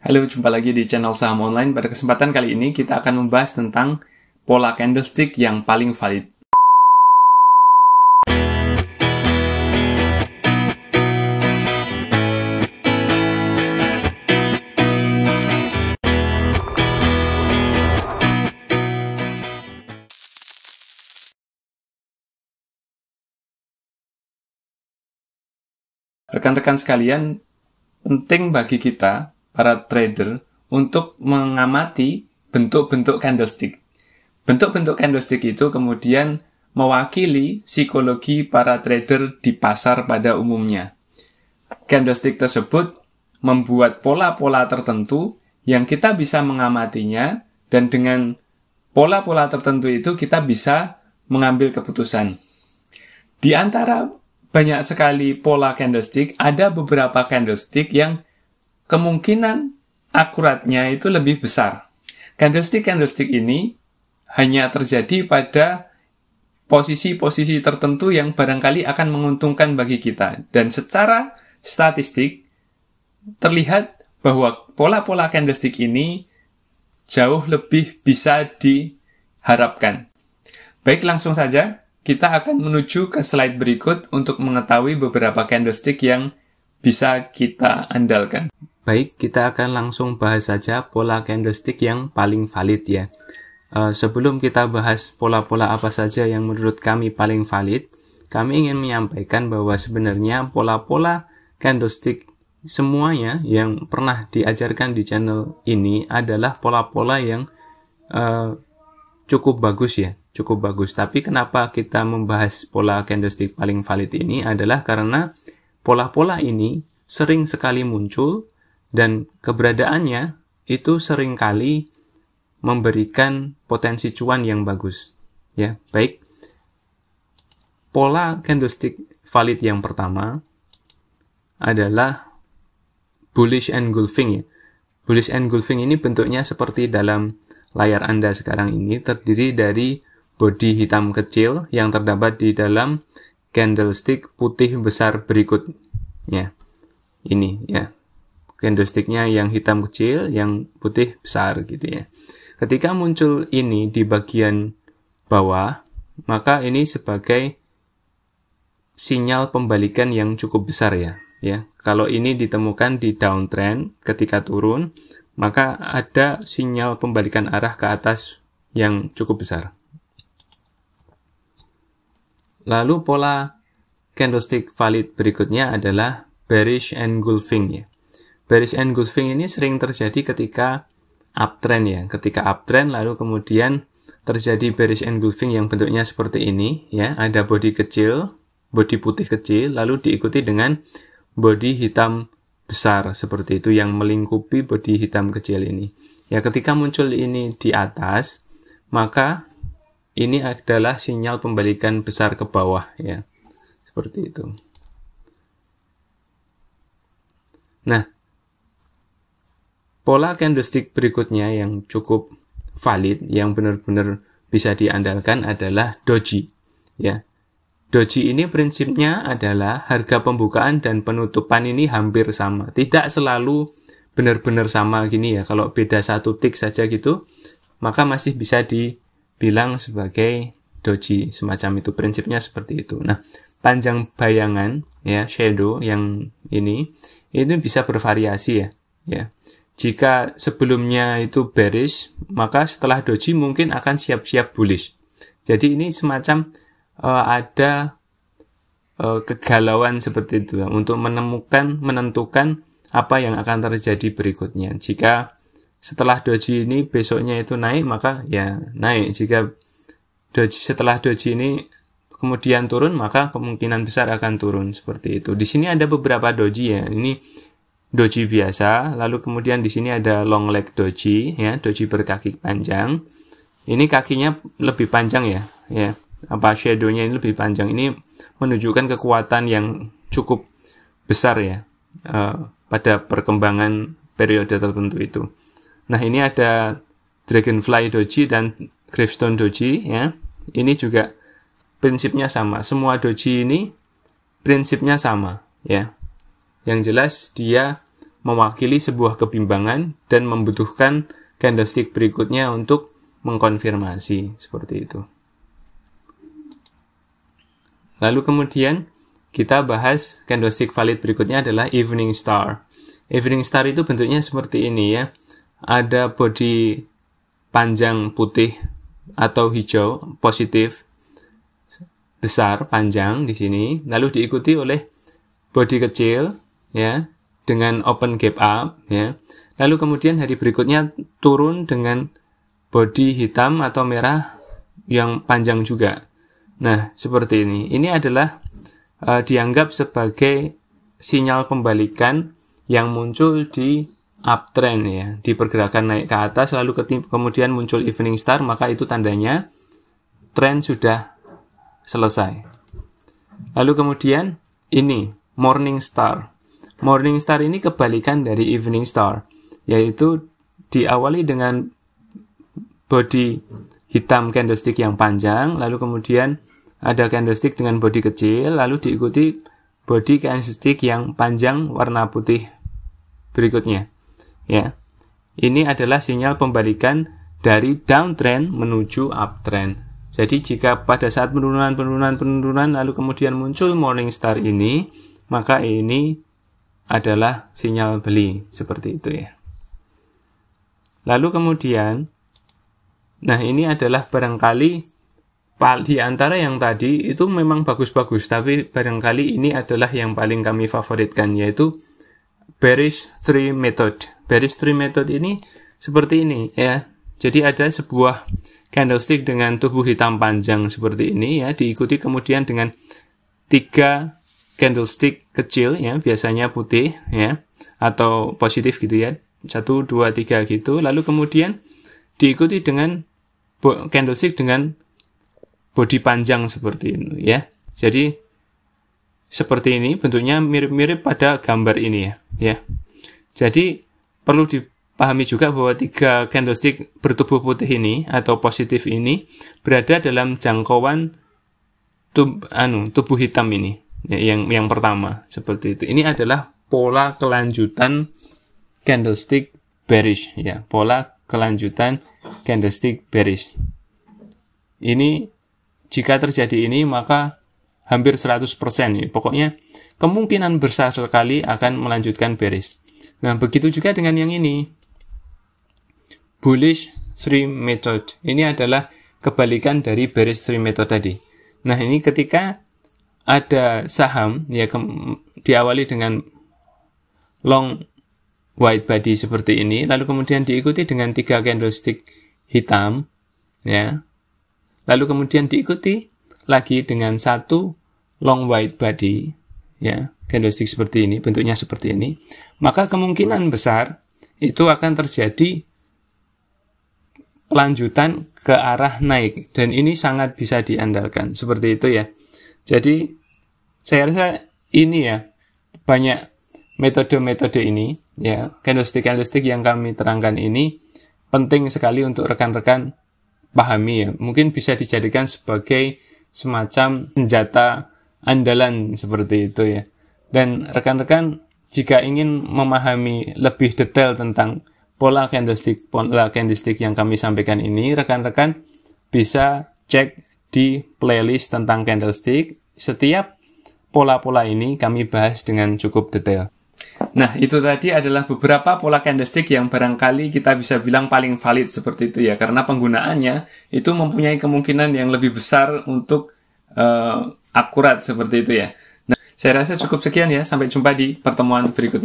Halo, jumpa lagi di channel Saham Online. Pada kesempatan kali ini kita akan membahas tentang pola candlestick yang paling valid. Rekan-rekan sekalian, penting bagi kita, para trader, untuk mengamati bentuk-bentuk candlestick. Bentuk-bentuk candlestick itu kemudian mewakili psikologi para trader di pasar pada umumnya. Candlestick tersebut membuat pola-pola tertentu yang kita bisa mengamatinya, dan dengan pola-pola tertentu itu kita bisa mengambil keputusan. Di antara banyak sekali pola candlestick, ada beberapa candlestick yang kemungkinan akuratnya itu lebih besar. Candlestick ini hanya terjadi pada posisi-posisi tertentu yang barangkali akan menguntungkan bagi kita. Dan secara statistik, terlihat bahwa pola-pola candlestick ini jauh lebih bisa diharapkan. Baik, langsung saja kita akan menuju ke slide berikut untuk mengetahui beberapa candlestick yang bisa kita andalkan. Baik, kita akan langsung bahas saja pola candlestick yang paling valid ya. Sebelum kita bahas pola-pola apa saja yang menurut kami paling valid, kami ingin menyampaikan bahwa sebenarnya pola-pola candlestick semuanya yang pernah diajarkan di channel ini adalah pola-pola yang cukup bagus ya, cukup bagus. Tapi kenapa kita membahas pola candlestick paling valid ini adalah karena pola-pola ini sering sekali muncul dan keberadaannya itu seringkali memberikan potensi cuan yang bagus. Ya, baik. Pola candlestick valid yang pertama adalah bullish engulfing ya. Bullish engulfing ini bentuknya seperti dalam layar Anda sekarang ini, terdiri dari bodi hitam kecil yang terdapat di dalam candlestick putih besar berikut. Ya. Ini ya. Candlesticknya yang hitam kecil, yang putih besar gitu ya. Ketika muncul ini di bagian bawah, maka ini sebagai sinyal pembalikan yang cukup besar ya. Ya, kalau ini ditemukan di downtrend ketika turun, maka ada sinyal pembalikan arah ke atas yang cukup besar. Lalu pola candlestick valid berikutnya adalah bearish engulfing ya. Bearish engulfing ini sering terjadi ketika uptrend ya. Ketika uptrend lalu kemudian terjadi bearish engulfing yang bentuknya seperti ini ya. Ada bodi kecil, bodi putih kecil, lalu diikuti dengan bodi hitam besar seperti itu yang melingkupi bodi hitam kecil ini. Ya, ketika muncul ini di atas, maka ini adalah sinyal pembalikan besar ke bawah ya. Seperti itu. Nah, pola candlestick berikutnya yang cukup valid, yang benar-benar bisa diandalkan adalah doji. Ya, doji ini prinsipnya adalah harga pembukaan dan penutupan ini hampir sama. Tidak selalu benar-benar sama gini ya. Kalau beda satu tick saja gitu, maka masih bisa dibilang sebagai doji semacam itu. Prinsipnya seperti itu. Nah, panjang bayangan ya, shadow yang ini bisa bervariasi ya. Ya. Jika sebelumnya itu bearish, maka setelah doji mungkin akan siap-siap bullish. Jadi ini semacam ada kegalauan seperti itu untuk menentukan apa yang akan terjadi berikutnya. Jika setelah doji ini besoknya itu naik, maka ya naik. Jika setelah doji ini kemudian turun, maka kemungkinan besar akan turun seperti itu. Di sini ada beberapa doji ya. Ini doji biasa, lalu kemudian di sini ada long leg doji ya, doji berkaki panjang. Ini kakinya lebih panjang ya, ya. Shadow-nya ini lebih panjang. Ini menunjukkan kekuatan yang cukup besar ya pada perkembangan periode tertentu itu. Nah, ini ada dragonfly doji dan gravestone doji ya. Ini juga prinsipnya sama. Semua doji ini prinsipnya sama ya. Yang jelas dia mewakili sebuah kebimbangan dan membutuhkan candlestick berikutnya untuk mengkonfirmasi, seperti itu. Lalu kemudian kita bahas candlestick valid berikutnya adalah evening star. Evening star itu bentuknya seperti ini ya. Ada body panjang putih atau hijau positif besar panjang di sini, lalu diikuti oleh body kecil ya dengan open gap up ya. Lalu kemudian hari berikutnya turun dengan body hitam atau merah yang panjang juga. Nah, seperti ini. Ini adalah dianggap sebagai sinyal pembalikan yang muncul di uptrend ya, di pergerakan naik ke atas lalu kemudian muncul evening star, maka itu tandanya tren sudah selesai. Lalu kemudian ini morning star. Morning star ini kebalikan dari evening star, yaitu diawali dengan body hitam candlestick yang panjang, lalu kemudian ada candlestick dengan body kecil, lalu diikuti body candlestick yang panjang warna putih berikutnya. Ya, ini adalah sinyal pembalikan dari downtrend menuju uptrend. Jadi jika pada saat penurunan lalu kemudian muncul morning star ini, maka ini adalah sinyal beli, seperti itu ya. Lalu kemudian, nah ini adalah barangkali di antara yang tadi itu memang bagus-bagus, tapi barangkali ini adalah yang paling kami favoritkan, yaitu bearish tree method. Bearish tree method ini seperti ini ya. Jadi ada sebuah candlestick dengan tubuh hitam panjang seperti ini ya, diikuti kemudian dengan 3 candlestick kecil ya, biasanya putih ya, atau positif gitu ya, 1, 2, 3 gitu. Lalu kemudian diikuti dengan candlestick dengan body panjang seperti ini ya. Jadi seperti ini bentuknya mirip-mirip pada gambar ini ya. Jadi perlu dipahami juga bahwa 3 candlestick bertubuh putih ini atau positif ini berada dalam jangkauan tubuh hitam ini ya, yang pertama seperti itu. Ini adalah pola kelanjutan candlestick bearish ya, pola kelanjutan candlestick bearish. Ini jika terjadi ini maka hampir 100% ya. Pokoknya kemungkinan besar sekali akan melanjutkan bearish. Nah, begitu juga dengan yang ini. Bullish tree method. Ini adalah kebalikan dari bearish tree method tadi. Nah, ini ketika ada saham ya diawali dengan long white body seperti ini, lalu kemudian diikuti dengan 3 candlestick hitam ya. Lalu kemudian diikuti lagi dengan 1 long white body ya, candlestick seperti ini, bentuknya seperti ini, maka kemungkinan besar itu akan terjadi pelanjutan ke arah naik, dan ini sangat bisa diandalkan seperti itu ya. Jadi saya rasa ini ya, banyak metode-metode ini ya, candlestick yang kami terangkan ini penting sekali untuk rekan-rekan pahami ya. Mungkin bisa dijadikan sebagai semacam senjata andalan seperti itu ya. Dan rekan-rekan jika ingin memahami lebih detail tentang pola candlestick yang kami sampaikan ini, rekan-rekan bisa cek di playlist tentang candlestick. Setiap pola-pola ini kami bahas dengan cukup detail. Nah, itu tadi adalah beberapa pola candlestick yang barangkali kita bisa bilang paling valid seperti itu ya, karena penggunaannya itu mempunyai kemungkinan yang lebih besar untuk akurat seperti itu ya. Nah, saya rasa cukup sekian ya, sampai jumpa di pertemuan berikutnya.